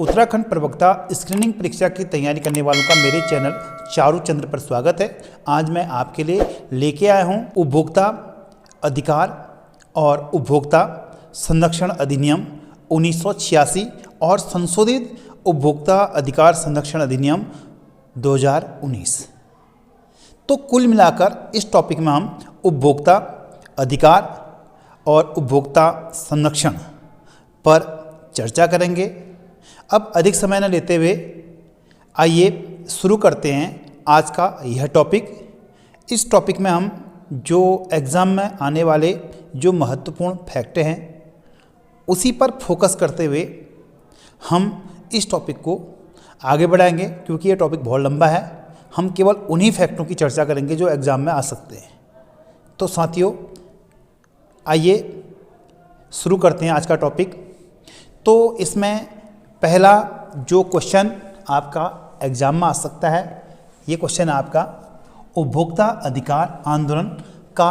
उत्तराखंड प्रवक्ता स्क्रीनिंग परीक्षा की तैयारी करने वालों का मेरे चैनल चारू चंद्र पर स्वागत है। आज मैं आपके लिए लेके आया हूँ उपभोक्ता अधिकार और उपभोक्ता संरक्षण अधिनियम 1986 और संशोधित उपभोक्ता अधिकार संरक्षण अधिनियम 2019। तो कुल मिलाकर इस टॉपिक में हम उपभोक्ता अधिकार और उपभोक्ता संरक्षण पर चर्चा करेंगे। अब अधिक समय न लेते हुए आइए शुरू करते हैं आज का यह टॉपिक। इस टॉपिक में हम जो एग्ज़ाम में आने वाले जो महत्वपूर्ण फैक्ट हैं उसी पर फोकस करते हुए हम इस टॉपिक को आगे बढ़ाएंगे, क्योंकि यह टॉपिक बहुत लंबा है। हम केवल उन्हीं फैक्टों की चर्चा करेंगे जो एग्ज़ाम में आ सकते हैं। तो साथियों आइए शुरू करते हैं आज का टॉपिक। तो इसमें पहला जो क्वेश्चन आपका एग्ज़ाम में आ सकता है, ये क्वेश्चन आपका उपभोक्ता अधिकार आंदोलन का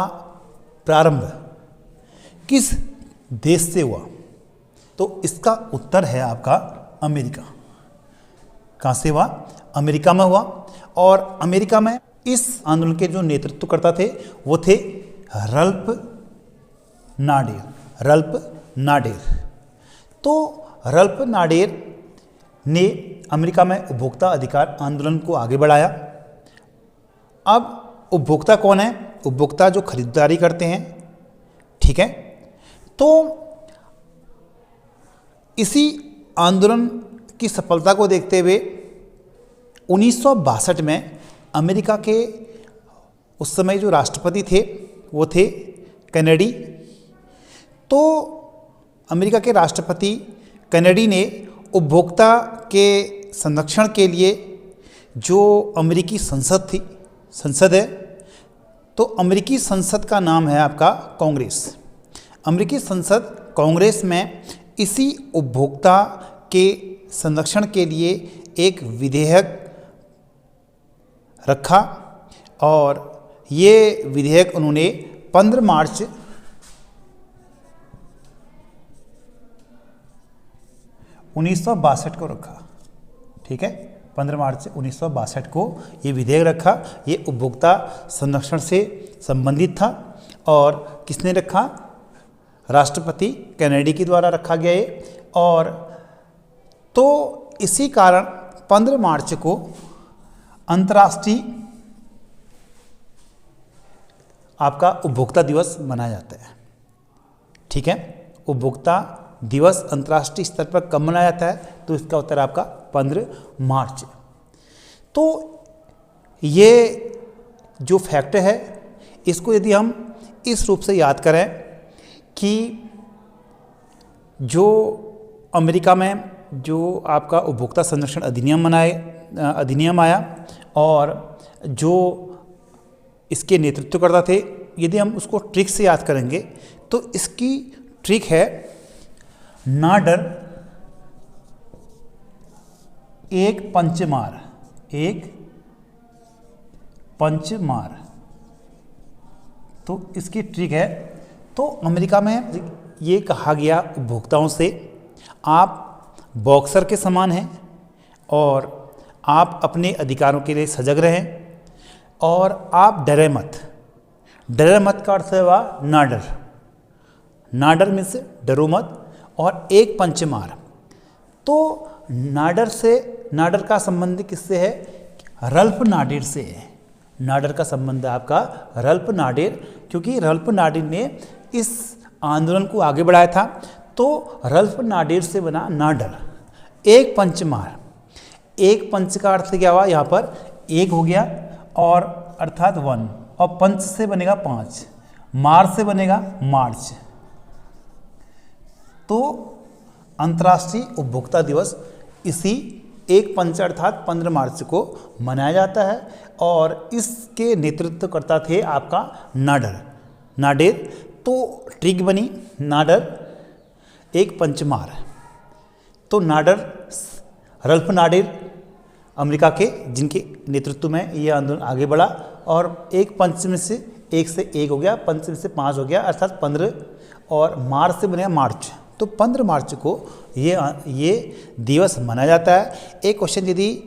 प्रारंभ किस देश से हुआ? तो इसका उत्तर है आपका अमेरिका। कहाँ से हुआ? अमेरिका में हुआ। और अमेरिका में इस आंदोलन के जो नेतृत्वकर्ता थे वो थे रल्फ नाडेर। तो रल्फ नाडेर ने अमेरिका में उपभोक्ता अधिकार आंदोलन को आगे बढ़ाया। अब उपभोक्ता कौन है? उपभोक्ता जो खरीदारी करते हैं, ठीक है। तो इसी आंदोलन की सफलता को देखते हुए 1962 में अमेरिका के उस समय जो राष्ट्रपति थे वो थे कैनेडी। तो अमेरिका के राष्ट्रपति कैनेडी ने उपभोक्ता के संरक्षण के लिए जो अमेरिकी संसद है, तो अमेरिकी संसद का नाम है आपका कांग्रेस। अमेरिकी संसद कांग्रेस में इसी उपभोक्ता के संरक्षण के लिए एक विधेयक रखा और ये विधेयक उन्होंने 15 मार्च 1962 को रखा, ठीक है। 15 मार्च 1962 को ये विधेयक रखा। ये उपभोक्ता संरक्षण से संबंधित था और किसने रखा? राष्ट्रपति कैनेडी के द्वारा रखा गया ये। और तो इसी कारण 15 मार्च को अंतर्राष्ट्रीय आपका उपभोक्ता दिवस मनाया जाता है, ठीक है। उपभोक्ता दिवस अंतर्राष्ट्रीय स्तर पर कब मनाया जाता है? तो इसका उत्तर आपका 15 मार्च। तो ये जो फैक्ट है इसको यदि हम इस रूप से याद करें कि जो अमेरिका में जो आपका उपभोक्ता संरक्षण अधिनियम आया और जो इसके नेतृत्वकर्ता थे, यदि हम उसको ट्रिक से याद करेंगे तो इसकी ट्रिक है नाडर एक पंच मार। तो इसकी ट्रिक है। तो अमेरिका में ये कहा गया उपभोक्ताओं से, आप बॉक्सर के समान हैं और आप अपने अधिकारों के लिए सजग रहें और आप डरे मत। डरे मत का अर्थ है वह नाडर मीन्स डरो मत और एक पंच मार। तो नाडर का संबंध किससे है? रल्फ नाडेर से है। नाडर का संबंध आपका रल्फ नाडेर, क्योंकि रल्फ नाडेर ने इस आंदोलन को आगे बढ़ाया था। तो रल्फ नाडेर से बना नाडर, एक पंच मार। एक पंच का अर्थ क्या हुआ? यहाँ पर एक हो गया और अर्थात 1, और पंच से बनेगा 5, मार से बनेगा मार्च। तो अंतर्राष्ट्रीय उपभोक्ता दिवस इसी एक पंच अर्थात 15 मार्च को मनाया जाता है और इसके नेतृत्वकर्ता थे आपका नाडेर। तो ट्रिक बनी नाडर एक पंच मार। तो रल्फ नाडेर अमेरिका के, जिनके नेतृत्व में ये आंदोलन आगे बढ़ा और एक पंच में से 1 से 1 हो गया, पंच में से 5 हो गया अर्थात 15 और मार्च से बनेगा मार्च। तो 15 मार्च को ये दिवस मनाया जाता है। एक क्वेश्चन यदि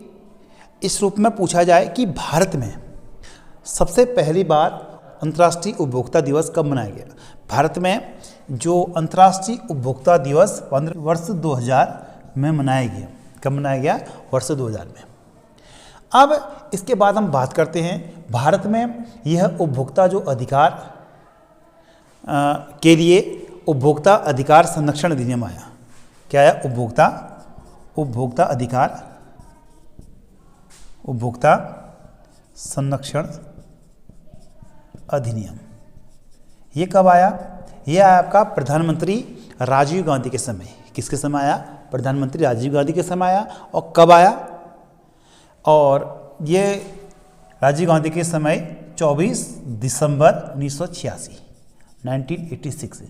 इस रूप में पूछा जाए कि भारत में सबसे पहली बार अंतर्राष्ट्रीय उपभोक्ता दिवस कब मनाया गया? भारत में जो अंतर्राष्ट्रीय उपभोक्ता दिवस वर्ष 2000 में मनाया गया। कब मनाया गया? वर्ष 2000 में। अब इसके बाद हम बात करते हैं भारत में यह उपभोक्ता जो अधिकार के लिए उपभोक्ता अधिकार संरक्षण अधिनियम आया। क्या है? उपभोक्ता संरक्षण अधिनियम। ये कब आया? ये आया आपका प्रधानमंत्री राजीव गांधी के समय। किसके समय आया? प्रधानमंत्री राजीव गांधी के समय आया। और कब आया? और ये राजीव गांधी के समय 24 दिसंबर 1986, 1986,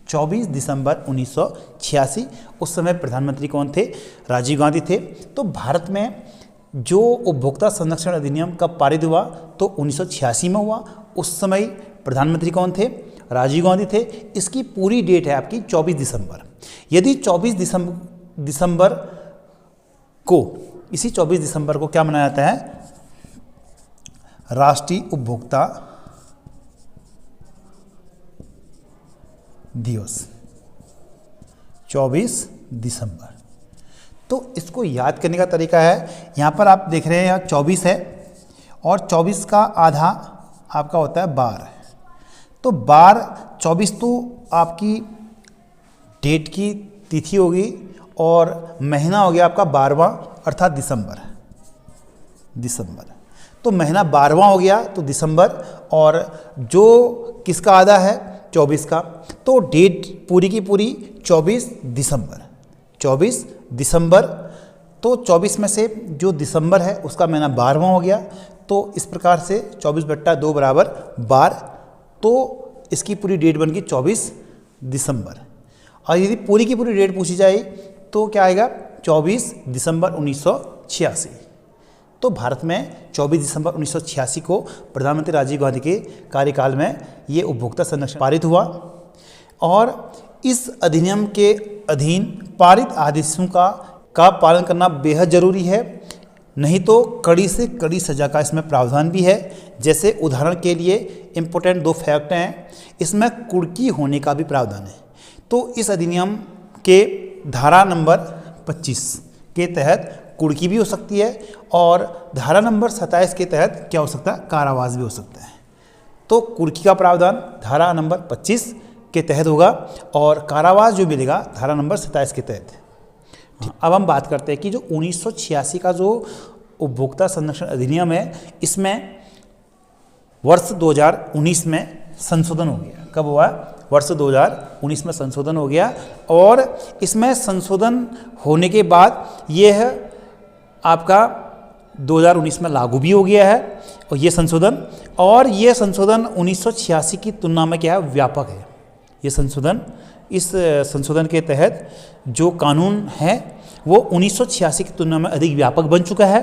24 दिसंबर 1986। उस समय प्रधानमंत्री कौन थे? राजीव गांधी थे। तो भारत में जो उपभोक्ता संरक्षण अधिनियम कब पारित हुआ? तो 1986 में हुआ। उस समय प्रधानमंत्री कौन थे? राजीव गांधी थे। इसकी पूरी डेट है आपकी 24 दिसंबर। यदि 24 दिसंबर को, इसी 24 दिसंबर को क्या मनाया जाता है? राष्ट्रीय उपभोक्ता दिवस, 24 दिसंबर। तो इसको याद करने का तरीका है, यहाँ पर आप देख रहे हैं यहाँ 24 है और 24 का आधा आपका होता है 12। तो 24 तो आपकी डेट की तिथि होगी और महीना हो गया आपका 12वां, अर्थात दिसंबर। तो महीना 12वां हो गया तो दिसंबर, और जो किसका आधा है? 24 का। तो डेट पूरी की पूरी 24 दिसंबर। तो 24 में से जो दिसंबर है उसका महीना 12वां हो गया। तो इस प्रकार से 24/2 बराबर 12। तो इसकी पूरी डेट बन गई 24 दिसंबर। और यदि पूरी की पूरी डेट पूछी जाए तो क्या आएगा? 24 दिसंबर 1986। तो भारत में 24 दिसंबर 1986 को प्रधानमंत्री राजीव गांधी के कार्यकाल में ये उपभोक्ता संरक्षण पारित हुआ। और इस अधिनियम के अधीन पारित आदेशों का पालन करना बेहद जरूरी है, नहीं तो कड़ी से कड़ी सजा का इसमें प्रावधान भी है। जैसे उदाहरण के लिए इम्पोर्टेंट 2 फैक्ट हैं, इसमें कुर्की होने का भी प्रावधान है। तो इस अधिनियम के धारा नंबर 25 के तहत कुर्की भी हो सकती है और धारा नंबर 27 के तहत क्या हो सकता है? कारावास भी हो सकता है। तो कुर्की का प्रावधान धारा नंबर 25 के तहत होगा और कारावास जो मिलेगा धारा नंबर 27 के तहत। अब हम बात करते हैं कि जो 1986 का जो उपभोक्ता संरक्षण अधिनियम है, इसमें वर्ष 2019 में संशोधन हो गया। कब हुआ? वर्ष 2019 में संशोधन हो गया। और इसमें संशोधन होने के बाद यह आपका 2019 में लागू भी हो गया है और ये संशोधन 1986 की तुलना में क्या है? व्यापक है ये संशोधन। इस संशोधन के तहत जो कानून है वो 1986 की तुलना में अधिक व्यापक बन चुका है।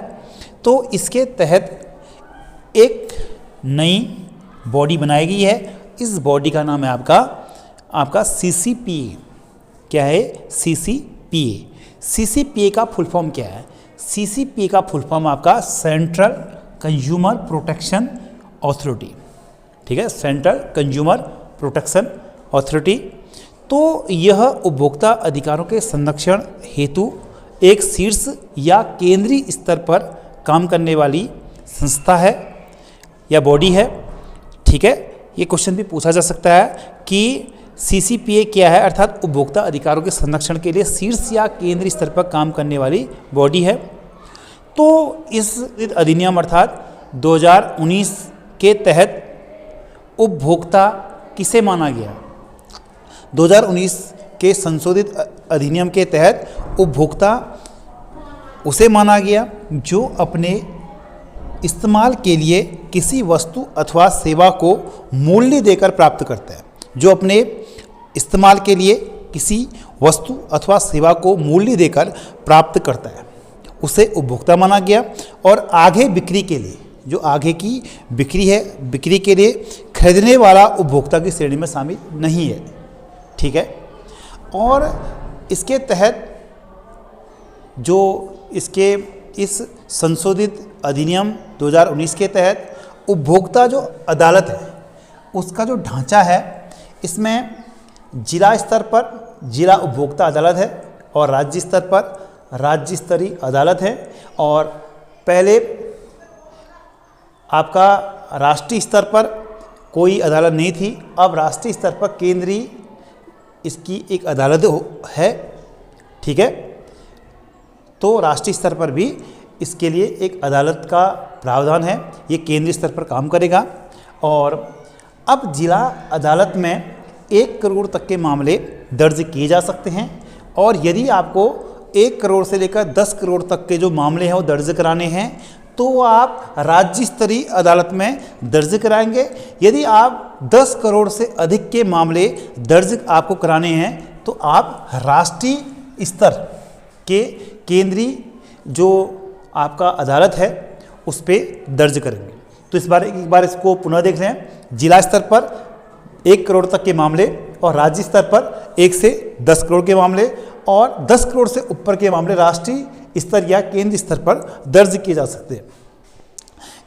तो इसके तहत एक नई बॉडी बनाई गई है। इस बॉडी का नाम है आपका CCPA। क्या है? CCPA का फुल फॉर्म क्या है? CCPA का फुल फॉर्म आपका सेंट्रल कंज्यूमर प्रोटेक्शन अथॉरिटी। ठीक है, सेंट्रल कंज्यूमर प्रोटेक्शन अथॉरिटी। तो यह उपभोक्ता अधिकारों के संरक्षण हेतु एक शीर्ष या केंद्रीय स्तर पर काम करने वाली संस्था है या बॉडी है। ठीक है, ये क्वेश्चन भी पूछा जा सकता है कि CCPA क्या है, अर्थात उपभोक्ता अधिकारों के संरक्षण के लिए शीर्ष या केंद्रीय स्तर पर काम करने वाली बॉडी है। तो इस अधिनियम अर्थात 2019 के तहत उपभोक्ता किसे माना गया? 2019 के संशोधित अधिनियम के तहत उपभोक्ता उसे माना गया जो अपने इस्तेमाल के लिए किसी वस्तु अथवा सेवा को मूल्य देकर प्राप्त करता है। जो अपने इस्तेमाल के लिए किसी वस्तु अथवा सेवा को मूल्य देकर प्राप्त करता है उसे उपभोक्ता माना गया। और आगे बिक्री के लिए, जो आगे की बिक्री है, बिक्री के लिए खरीदने वाला उपभोक्ता की श्रेणी में शामिल नहीं है। ठीक है, और इसके तहत जो इसके इस संशोधित अधिनियम 2019 के तहत उपभोक्ता जो अदालत है उसका जो ढांचा है, इसमें जिला स्तर पर जिला उपभोक्ता अदालत है और राज्य स्तर पर राज्य स्तरीय अदालत है। और पहले आपका राष्ट्रीय स्तर पर कोई अदालत नहीं थी, अब राष्ट्रीय स्तर पर केंद्रीय इसकी एक अदालत है। ठीक है, तो राष्ट्रीय स्तर पर भी इसके लिए एक अदालत का प्रावधान है, ये केंद्रीय स्तर पर काम करेगा। और अब जिला अदालत में 1 करोड़ तक के मामले दर्ज किए जा सकते हैं और यदि आपको 1 करोड़ से लेकर 10 करोड़ तक के जो मामले हैं वो दर्ज कराने हैं तो आप राज्य स्तरीय अदालत में दर्ज कराएंगे। यदि आप 10 करोड़ से अधिक के मामले दर्ज आपको कराने हैं तो आप राष्ट्रीय स्तर के केंद्रीय जो आपका अदालत है उस पर दर्ज करेंगे। तो इस बार एक बार इसको पुनः देख रहे हैं। जिला स्तर पर 1 करोड़ तक के मामले और राज्य स्तर पर 1 से 10 करोड़ के मामले और 10 करोड़ से ऊपर के मामले राष्ट्रीय स्तर या केंद्रीय स्तर पर दर्ज किए जा सकते हैं।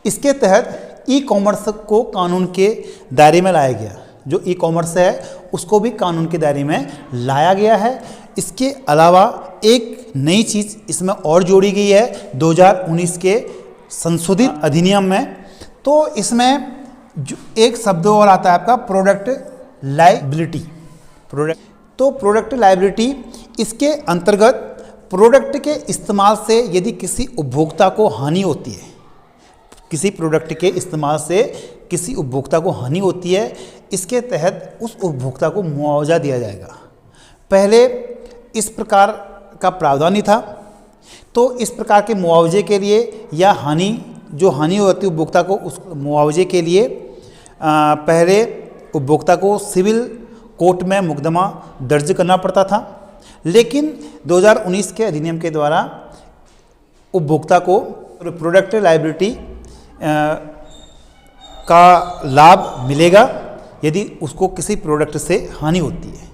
इसके तहत ई कॉमर्स को कानून के दायरे में लाया गया। जो ई कॉमर्स है उसको भी कानून के दायरे में लाया गया है। इसके अलावा एक नई चीज़ इसमें और जोड़ी गई है 2019 के संशोधित अधिनियम में। तो इसमें जो एक शब्द और आता है आपका प्रोडक्ट लायबिलिटी। प्रोडक्ट लायबिलिटी, इसके अंतर्गत प्रोडक्ट के इस्तेमाल से यदि किसी उपभोक्ता को हानि होती है, किसी प्रोडक्ट के इस्तेमाल से किसी उपभोक्ता को हानि होती है, इसके तहत उस उपभोक्ता को मुआवजा दिया जाएगा। पहले इस प्रकार का प्रावधान नहीं था, तो इस प्रकार के मुआवजे के लिए या जो हानि होती है उपभोक्ता को, उस मुआवजे के लिए पहले उपभोक्ता को सिविल कोर्ट में मुकदमा दर्ज करना पड़ता था। लेकिन 2019 के अधिनियम के द्वारा उपभोक्ता को प्रोडक्ट लायबिलिटी का लाभ मिलेगा। यदि उसको किसी प्रोडक्ट से हानि होती है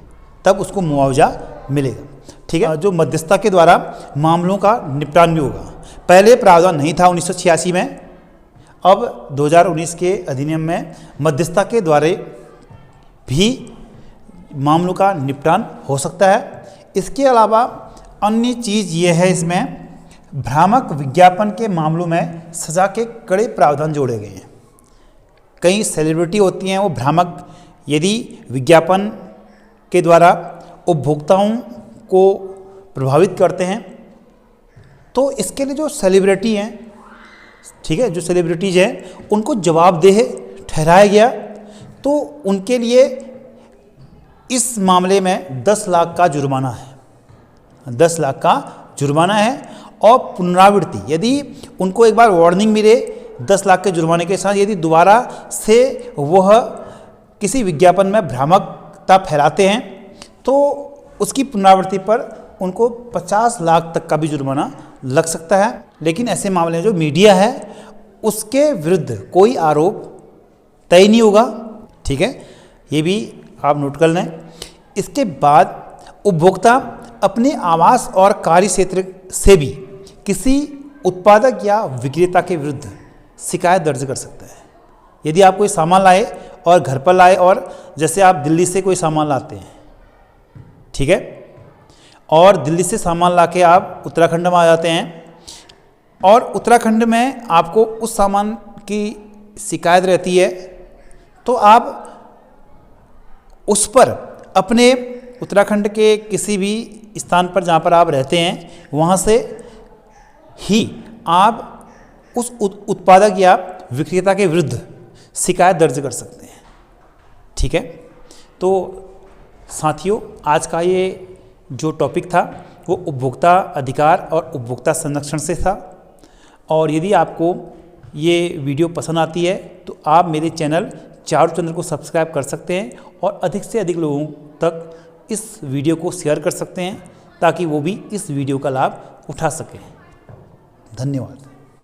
तब उसको मुआवजा मिलेगा। ठीक है, जो मध्यस्थता के द्वारा मामलों का निपटान भी होगा। पहले प्रावधान नहीं था 1986 में, अब 2019 के अधिनियम में मध्यस्थता के द्वारा भी मामलों का निपटान हो सकता है। इसके अलावा अन्य चीज़ ये है, इसमें भ्रामक विज्ञापन के मामलों में सज़ा के कड़े प्रावधान जोड़े गए हैं। कई सेलिब्रिटी होती हैं, वो भ्रामक यदि विज्ञापन के द्वारा उपभोक्ताओं को प्रभावित करते हैं तो इसके लिए जो सेलिब्रिटी हैं, ठीक है, जो सेलिब्रिटीज़ हैं उनको जवाबदेह ठहराया गया। तो उनके लिए इस मामले में 10 लाख का जुर्माना है, 10 लाख का जुर्माना है। और पुनरावृत्ति, यदि उनको एक बार वार्निंग मिले 10 लाख के जुर्माने के साथ, यदि दोबारा से वह किसी विज्ञापन में भ्रामकता फैलाते हैं तो उसकी पुनरावृत्ति पर उनको 50 लाख तक का भी जुर्माना लग सकता है। लेकिन ऐसे मामले में जो मीडिया है उसके विरुद्ध कोई आरोप तय नहीं होगा। ठीक है, ये भी आप नोट कर लें। इसके बाद उपभोक्ता अपने आवास और कार्य क्षेत्र से भी किसी उत्पादक या विक्रेता के विरुद्ध शिकायत दर्ज कर सकता है। यदि आप कोई सामान लाए और घर पर लाए, और जैसे आप दिल्ली से कोई सामान लाते हैं, ठीक है, और दिल्ली से सामान लाके आप उत्तराखंड में आ जाते हैं और उत्तराखंड में आपको उस सामान की शिकायत रहती है, तो आप उस पर अपने उत्तराखंड के किसी भी स्थान पर जहाँ पर आप रहते हैं वहाँ से ही आप उस उत्पादक या विक्रेता के विरुद्ध शिकायत दर्ज कर सकते हैं। ठीक है, तो साथियों, आज का ये जो टॉपिक था वो उपभोक्ता अधिकार और उपभोक्ता संरक्षण से था। और यदि आपको ये वीडियो पसंद आती है तो आप मेरे चैनल चारुचंद्र को सब्सक्राइब कर सकते हैं और अधिक से अधिक लोगों तक इस वीडियो को शेयर कर सकते हैं ताकि वो भी इस वीडियो का लाभ उठा सकें। धन्यवाद।